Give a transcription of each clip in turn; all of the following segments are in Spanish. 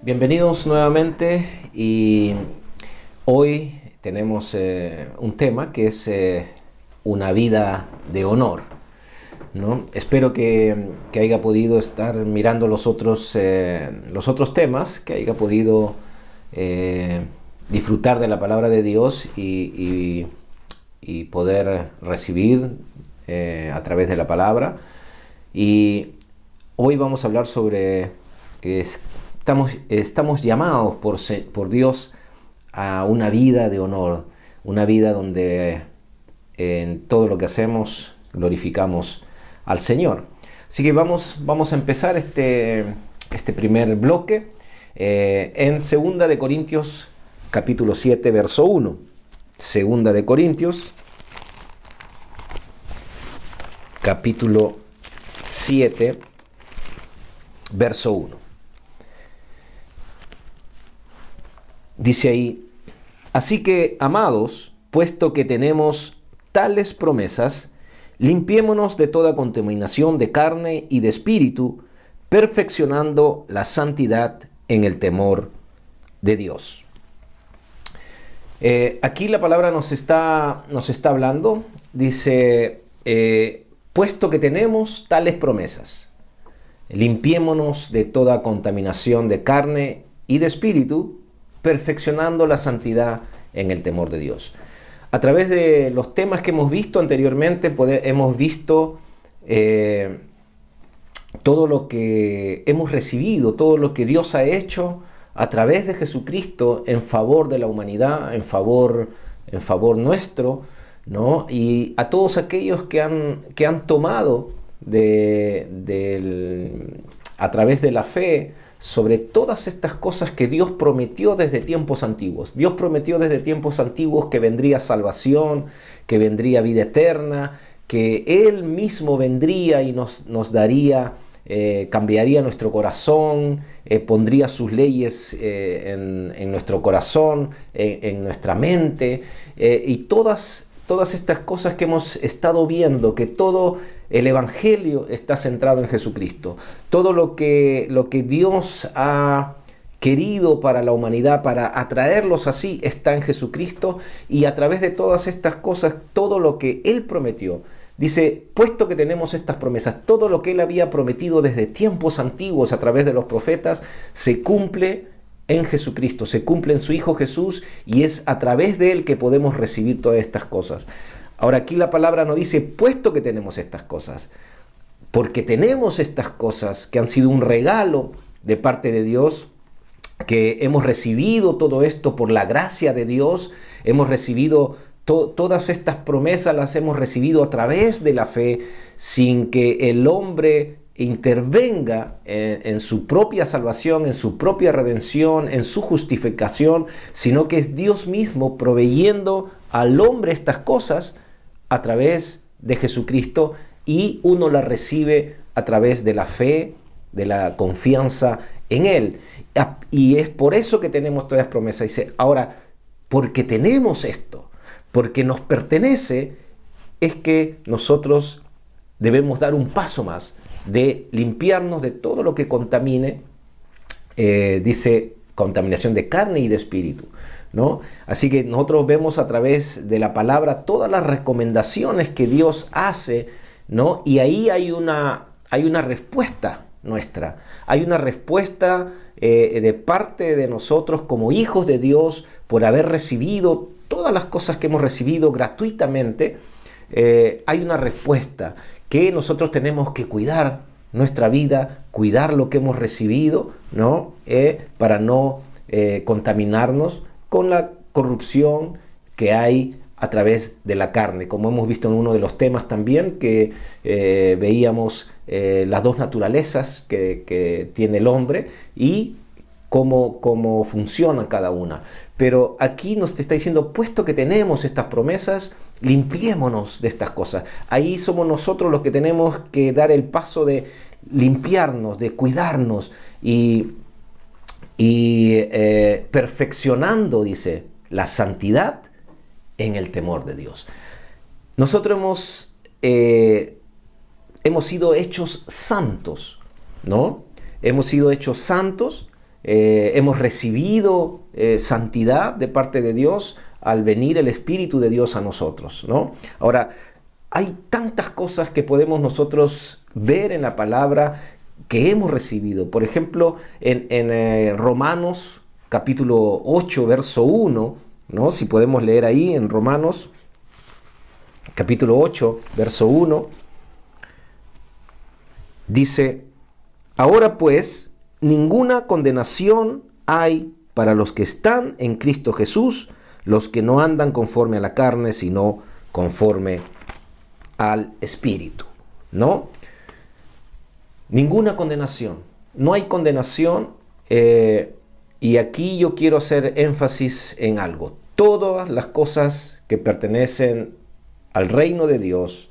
Bienvenidos nuevamente y hoy tenemos un tema que es una vida de honor, ¿no? Espero que haya podido estar mirando los otros temas, que haya podido disfrutar de la palabra de Dios y poder recibir a través de la palabra. Y hoy vamos a hablar sobre estamos llamados por Dios a una vida de honor, una vida donde en todo lo que hacemos glorificamos al Señor. Así que vamos a empezar este primer bloque en 2 de Corintios capítulo 7, verso 1. 2 de Corintios capítulo 7, verso 1. Dice ahí: así que, amados, puesto que tenemos tales promesas, limpiémonos de toda contaminación de carne y de espíritu, perfeccionando la santidad en el temor de Dios. Aquí la palabra nos está hablando, dice, puesto que tenemos tales promesas, limpiémonos de toda contaminación de carne y de espíritu, perfeccionando la santidad en el temor de Dios. A través de los temas que hemos visto anteriormente, hemos visto todo lo que hemos recibido, todo lo que Dios ha hecho a través de Jesucristo en favor de la humanidad, en favor nuestro, ¿no? Y a todos aquellos que han tomado a través de la fe sobre todas estas cosas que Dios prometió desde tiempos antiguos. Dios prometió desde tiempos antiguos que vendría salvación, que vendría vida eterna, que Él mismo vendría y nos daría, cambiaría nuestro corazón, pondría sus leyes en nuestro corazón, en nuestra mente, y todas estas cosas que hemos estado viendo, que todo el Evangelio está centrado en Jesucristo. Todo lo que Dios ha querido para la humanidad, para atraerlos así, está en Jesucristo. Y a través de todas estas cosas, todo lo que Él prometió, dice, puesto que tenemos estas promesas, todo lo que Él había prometido desde tiempos antiguos a través de los profetas, se cumple en Jesucristo, se cumple en su Hijo Jesús, y es a través de Él que podemos recibir todas estas cosas. Ahora, aquí la palabra no dice, puesto que tenemos estas cosas, porque tenemos estas cosas que han sido un regalo de parte de Dios, que hemos recibido todo esto por la gracia de Dios, hemos recibido todas estas promesas, las hemos recibido a través de la fe, sin que el hombre intervenga en su propia salvación, en su propia redención, en su justificación, sino que es Dios mismo proveyendo al hombre estas cosas a través de Jesucristo, y uno la recibe a través de la fe, de la confianza en Él. Y es por eso que tenemos todas las promesas. Dice, ahora, porque tenemos esto, porque nos pertenece, es que nosotros debemos dar un paso más de limpiarnos de todo lo que contamine, dice, contaminación de carne y de espíritu, ¿no? Así que nosotros vemos a través de la palabra todas las recomendaciones que Dios hace, ¿no? Y ahí hay una respuesta nuestra, hay una respuesta de parte de nosotros como hijos de Dios por haber recibido todas las cosas que hemos recibido gratuitamente. Hay una respuesta que nosotros tenemos que cuidar nuestra vida, cuidar lo que hemos recibido, ¿no? Para no contaminarnos con la corrupción que hay a través de la carne, como hemos visto en uno de los temas también, que veíamos las dos naturalezas que tiene el hombre y cómo funciona cada una. Pero aquí nos está diciendo, puesto que tenemos estas promesas, limpiémonos de estas cosas. Ahí somos nosotros los que tenemos que dar el paso de limpiarnos, de cuidarnos y perfeccionando, dice, la santidad en el temor de Dios. Nosotros hemos sido hechos santos, ¿no? Hemos sido hechos santos hemos recibido santidad de parte de Dios al venir el Espíritu de Dios a nosotros, ¿no? Ahora, hay tantas cosas que podemos nosotros ver en la palabra que hemos recibido. Por ejemplo, en Romanos capítulo 8, verso 1, ¿no? Si podemos leer ahí en Romanos capítulo 8, verso 1, dice: ahora pues, ninguna condenación hay para los que están en Cristo Jesús, los que no andan conforme a la carne, sino conforme al Espíritu, ¿no? Ninguna condenación. No hay condenación. Y aquí yo quiero hacer énfasis en algo. Todas las cosas que pertenecen al reino de Dios,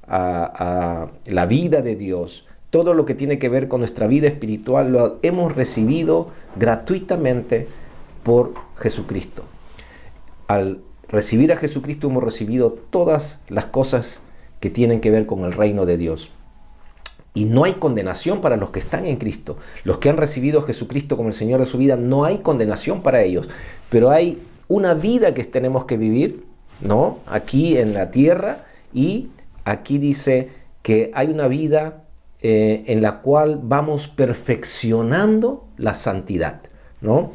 a la vida de Dios, todo lo que tiene que ver con nuestra vida espiritual, lo hemos recibido gratuitamente por Jesucristo. Al recibir a Jesucristo hemos recibido todas las cosas que tienen que ver con el reino de Dios. Y no hay condenación para los que están en Cristo. Los que han recibido a Jesucristo como el Señor de su vida, no hay condenación para ellos. Pero hay una vida que tenemos que vivir, ¿no? Aquí en la tierra, y aquí dice que hay una vida en la cual vamos perfeccionando la santidad, ¿no?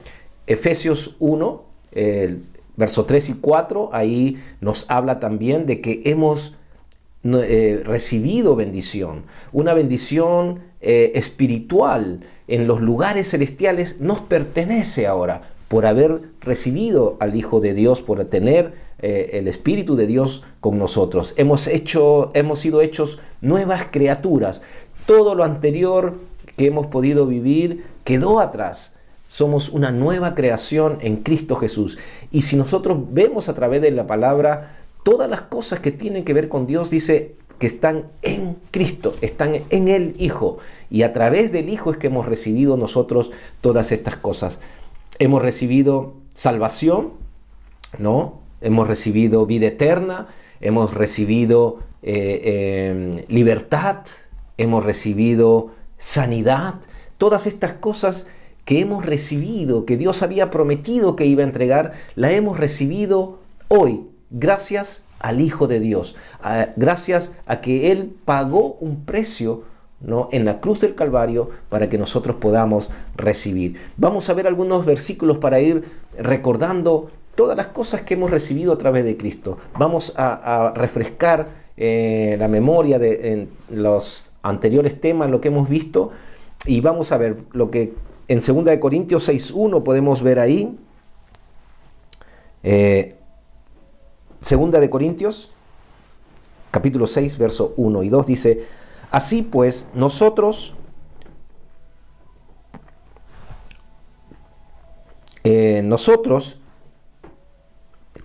Efesios 1, verso 3 y 4, ahí nos habla también de que hemos recibido bendición, una bendición espiritual en los lugares celestiales nos pertenece ahora por haber recibido al Hijo de Dios, por tener el Espíritu de Dios con nosotros. Hemos sido hechos nuevas criaturas. Todo lo anterior que hemos podido vivir quedó atrás. Somos una nueva creación en Cristo Jesús. Y si nosotros vemos a través de la palabra, todas las cosas que tienen que ver con Dios, dice que están en Cristo, están en el Hijo. Y a través del Hijo es que hemos recibido nosotros todas estas cosas. Hemos recibido salvación, ¿no? Hemos recibido vida eterna, hemos recibido libertad, hemos recibido sanidad. Todas estas cosas que hemos recibido, que Dios había prometido que iba a entregar, la hemos recibido hoy, gracias al Hijo de Dios, gracias a que Él pagó un precio, ¿no?, en la cruz del Calvario para que nosotros podamos recibir. Vamos a ver algunos versículos para ir recordando todas las cosas que hemos recibido a través de Cristo. Vamos a refrescar la memoria en los anteriores temas, lo que hemos visto, y vamos a ver lo que en 2 Corintios 6.1 podemos ver ahí. 2 Corintios, capítulo 6, verso 1 y 2 dice: así pues, nosotros,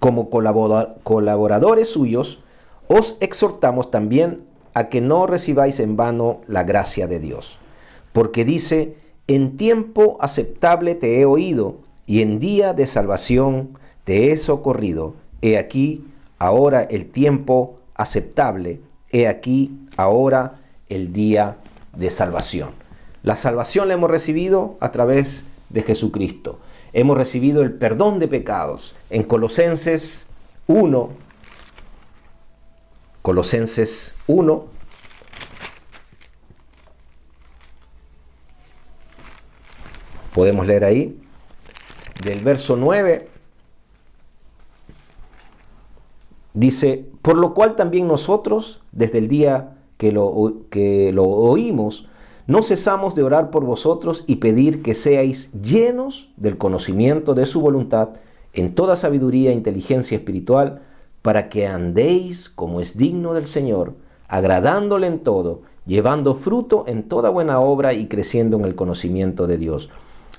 como colaboradores suyos, os exhortamos también a que no recibáis en vano la gracia de Dios. Porque dice: en tiempo aceptable te he oído, y en día de salvación te he socorrido. He aquí ahora el tiempo aceptable, he aquí ahora el día de salvación. La salvación la hemos recibido a través de Jesucristo. Hemos recibido el perdón de pecados. En Colosenses 1, podemos leer ahí, del verso 9, dice: por lo cual también nosotros, desde el día que lo oímos, no cesamos de orar por vosotros y pedir que seáis llenos del conocimiento de su voluntad, en toda sabiduría e inteligencia espiritual, para que andéis como es digno del Señor, agradándole en todo, llevando fruto en toda buena obra y creciendo en el conocimiento de Dios,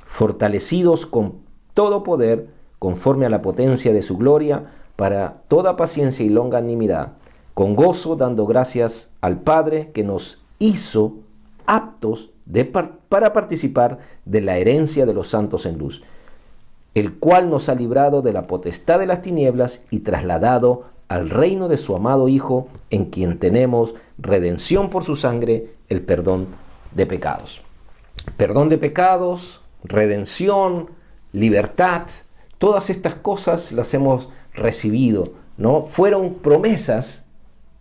fortalecidos con todo poder, conforme a la potencia de su gloria, para toda paciencia y longanimidad, con gozo dando gracias al Padre que nos hizo aptos para participar de la herencia de los santos en luz, el cual nos ha librado de la potestad de las tinieblas y trasladado al reino de su amado Hijo, en quien tenemos redención por su sangre, el perdón de pecados. Perdón de pecados, redención, libertad, todas estas cosas las hemos recibido, ¿no? Fueron promesas,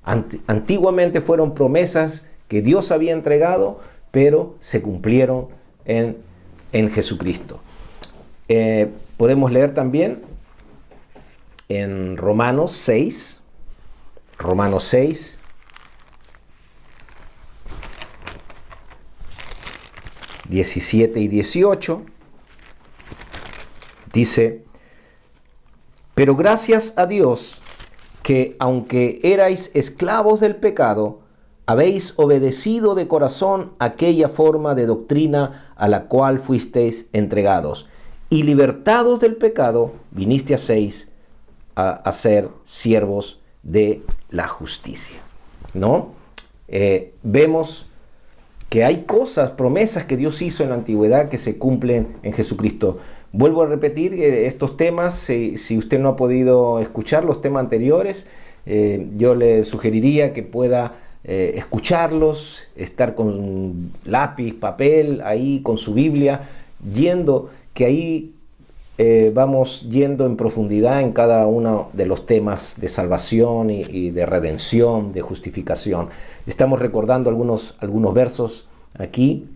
antiguamente fueron promesas que Dios había entregado, pero se cumplieron en Jesucristo. Podemos leer también en Romanos 6, 17 y 18, dice: pero gracias a Dios que, aunque erais esclavos del pecado, habéis obedecido de corazón aquella forma de doctrina a la cual fuisteis entregados, y libertados del pecado, vinisteis a ser siervos de la justicia, ¿no? Vemos que hay cosas, promesas que Dios hizo en la antigüedad que se cumplen en Jesucristo. Vuelvo a repetir estos temas, si usted no ha podido escuchar los temas anteriores, yo le sugeriría que pueda escucharlos, estar con lápiz, papel, ahí con su Biblia, que ahí vamos yendo en profundidad en cada uno de los temas de salvación y de redención, de justificación. Estamos recordando algunos versos aquí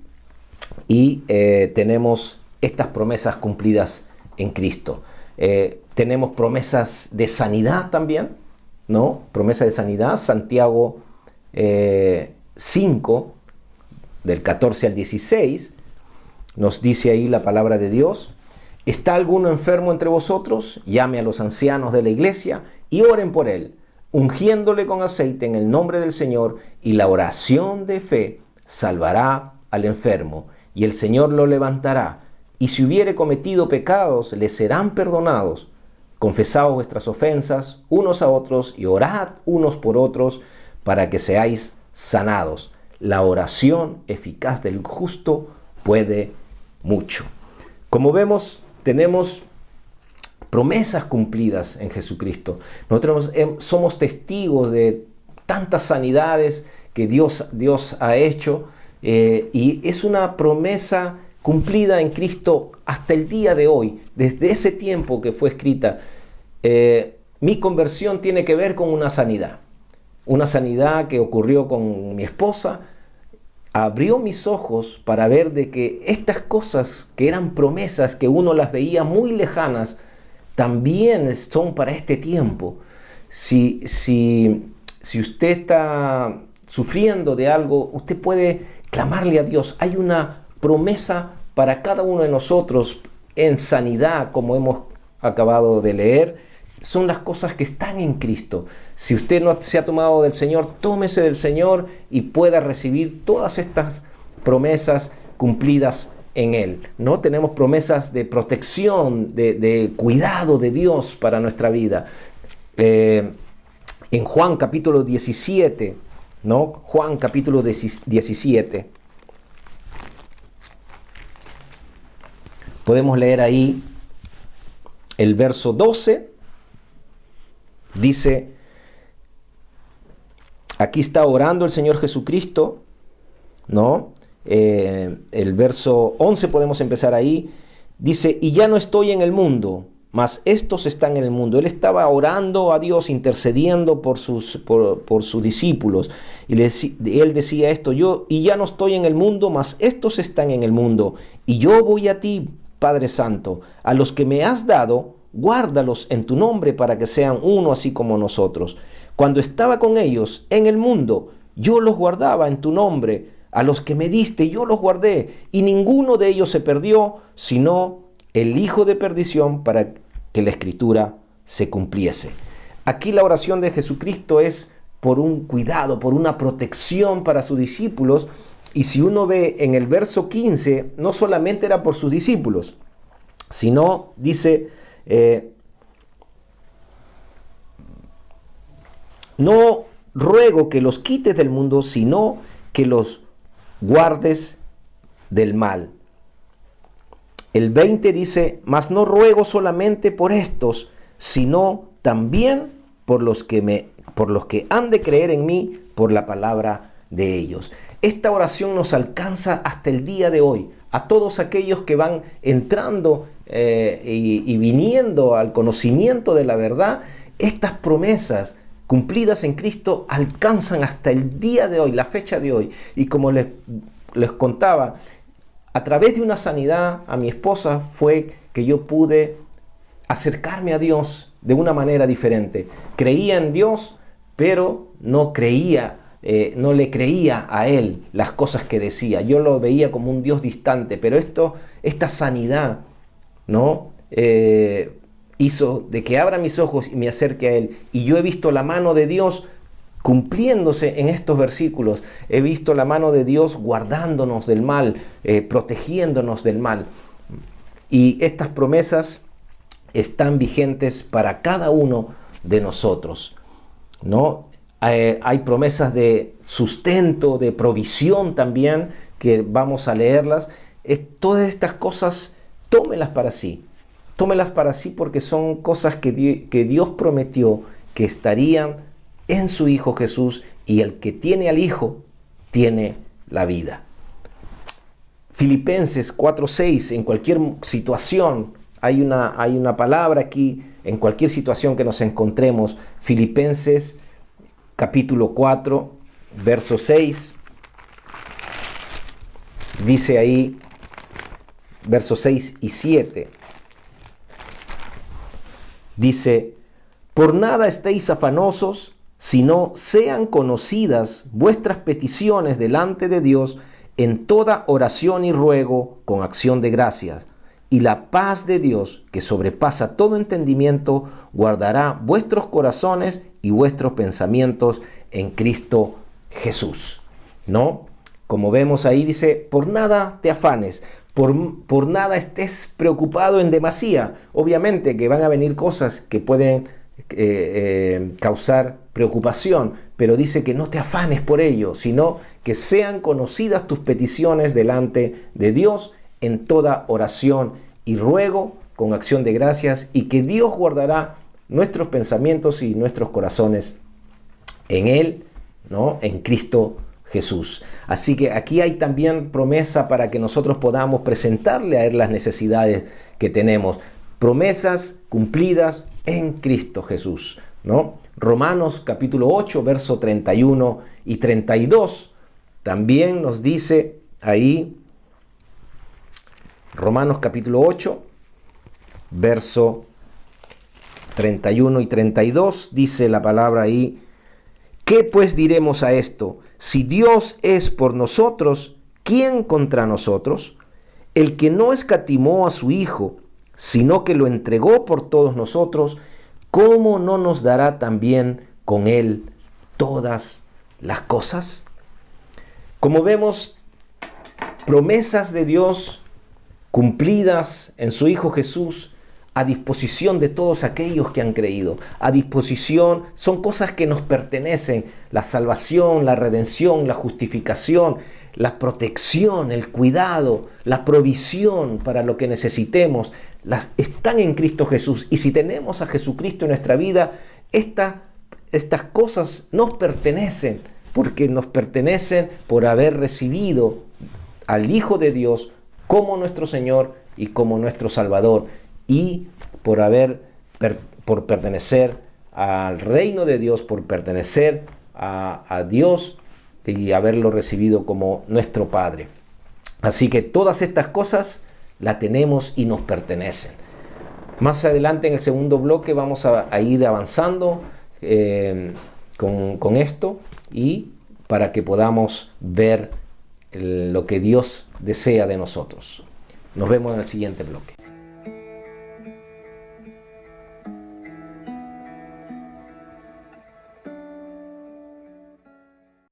y tenemos estas promesas cumplidas en Cristo. Tenemos promesas de sanidad también, ¿no? Promesa de sanidad, Santiago 5, del 14 al 16, nos dice ahí la palabra de Dios: ¿está alguno enfermo entre vosotros? Llame a los ancianos de la iglesia y oren por él, ungiéndole con aceite en el nombre del Señor, y la oración de fe salvará al enfermo, y el Señor lo levantará. Y si hubiere cometido pecados, le serán perdonados. Confesaos vuestras ofensas unos a otros y orad unos por otros para que seáis sanados. La oración eficaz del justo puede mucho. Como vemos, tenemos promesas cumplidas en Jesucristo. Nosotros somos testigos de tantas sanidades que Dios ha hecho, y es una promesa cumplida en Cristo hasta el día de hoy, desde ese tiempo que fue escrita. Mi conversión tiene que ver con una sanidad que ocurrió con mi esposa. Abrió mis ojos para ver de que estas cosas que eran promesas, que uno las veía muy lejanas, también son para este tiempo. Si usted está sufriendo de algo, usted puede clamarle a Dios. Hay una promesa para cada uno de nosotros en sanidad, como hemos acabado de leer. Son las cosas que están en Cristo. Si usted no se ha tomado del Señor, tómese del Señor y pueda recibir todas estas promesas cumplidas en Él, ¿no? Tenemos promesas de protección, de cuidado de Dios para nuestra vida. En Juan capítulo 17, ¿no? Juan capítulo 17. Podemos leer ahí el verso 12. Dice, aquí está orando el Señor Jesucristo, ¿no? El verso 11 podemos empezar ahí. Dice, y ya no estoy en el mundo, mas estos están en el mundo. Él estaba orando a Dios, intercediendo por sus discípulos. Y él decía esto: y ya no estoy en el mundo, mas estos están en el mundo. Y yo voy a ti, Padre Santo, a los que me has dado, guárdalos en tu nombre para que sean uno así como nosotros. Cuando estaba con ellos en el mundo, yo los guardaba en tu nombre. A los que me diste, yo los guardé. Y ninguno de ellos se perdió, sino el hijo de perdición, para que la escritura se cumpliese. Aquí la oración de Jesucristo es por un cuidado, por una protección para sus discípulos. Y si uno ve en el verso 15, no solamente era por sus discípulos, sino dice: no ruego que los quites del mundo, sino que los guardes del mal. El 20 dice: mas no ruego solamente por estos, sino también por los que han de creer en mí por la palabra de ellos. Esta oración nos alcanza hasta el día de hoy a todos aquellos que van entrando y viniendo al conocimiento de la verdad, estas promesas cumplidas en Cristo alcanzan hasta el día de hoy, la fecha de hoy. Y como les contaba, a través de una sanidad a mi esposa fue que yo pude acercarme a Dios de una manera diferente. Creía en Dios, pero no le creía a Él las cosas que decía. Yo lo veía como un Dios distante, pero esta sanidad, ¿no? Hizo de que abra mis ojos y me acerque a Él. Y yo he visto la mano de Dios cumpliéndose en estos versículos. He visto la mano de Dios guardándonos del mal, protegiéndonos del mal. Y estas promesas están vigentes para cada uno de nosotros, ¿no? Hay promesas de sustento, de provisión también, que vamos a leerlas. Todas estas cosas, tómelas para sí. Tómelas para sí porque son cosas que Dios prometió que estarían en su Hijo Jesús, y el que tiene al Hijo tiene la vida. Filipenses 4:6, en cualquier situación, hay una palabra aquí, en cualquier situación que nos encontremos. Filipenses capítulo 4, verso 6, dice ahí, versos 6 y 7, dice: por nada estéis afanosos, sino sean conocidas vuestras peticiones delante de Dios en toda oración y ruego con acción de gracias. Y la paz de Dios, que sobrepasa todo entendimiento, guardará vuestros corazones y vuestros pensamientos en Cristo Jesús. ¿No? Como vemos ahí, dice: por nada te afanes, por nada estés preocupado en demasía. Obviamente que van a venir cosas que pueden causar preocupación, pero dice que no te afanes por ello, sino que sean conocidas tus peticiones delante de Dios en toda oración y ruego con acción de gracias, y que Dios guardará nuestros pensamientos y nuestros corazones en Él, ¿no? En Cristo Jesús. Así que aquí hay también promesa para que nosotros podamos presentarle a Él las necesidades que tenemos. Promesas cumplidas en Cristo Jesús, ¿no? Romanos capítulo 8, verso 31 y 32 también nos dice ahí, Romanos capítulo 8, verso 31 y 32, dice la palabra ahí: ¿qué pues diremos a esto? Si Dios es por nosotros, ¿quién contra nosotros? El que no escatimó a su Hijo, sino que lo entregó por todos nosotros, ¿cómo no nos dará también con Él todas las cosas? Como vemos, promesas de Dios cumplidas en su Hijo Jesús, a disposición de todos aquellos que han creído. A disposición, son cosas que nos pertenecen: la salvación, la redención, la justificación, la protección, el cuidado, la provisión para lo que necesitemos, están en Cristo Jesús. Y si tenemos a Jesucristo en nuestra vida, estas cosas nos pertenecen, porque nos pertenecen por haber recibido al Hijo de Dios como nuestro Señor y como nuestro Salvador, y por pertenecer al reino de Dios, por pertenecer a Dios y haberlo recibido como nuestro Padre. Así que todas estas cosas las tenemos y nos pertenecen. Más adelante en el segundo bloque vamos a ir avanzando con esto, y para que podamos ver lo que Dios desea de nosotros. Nos vemos en el siguiente bloque.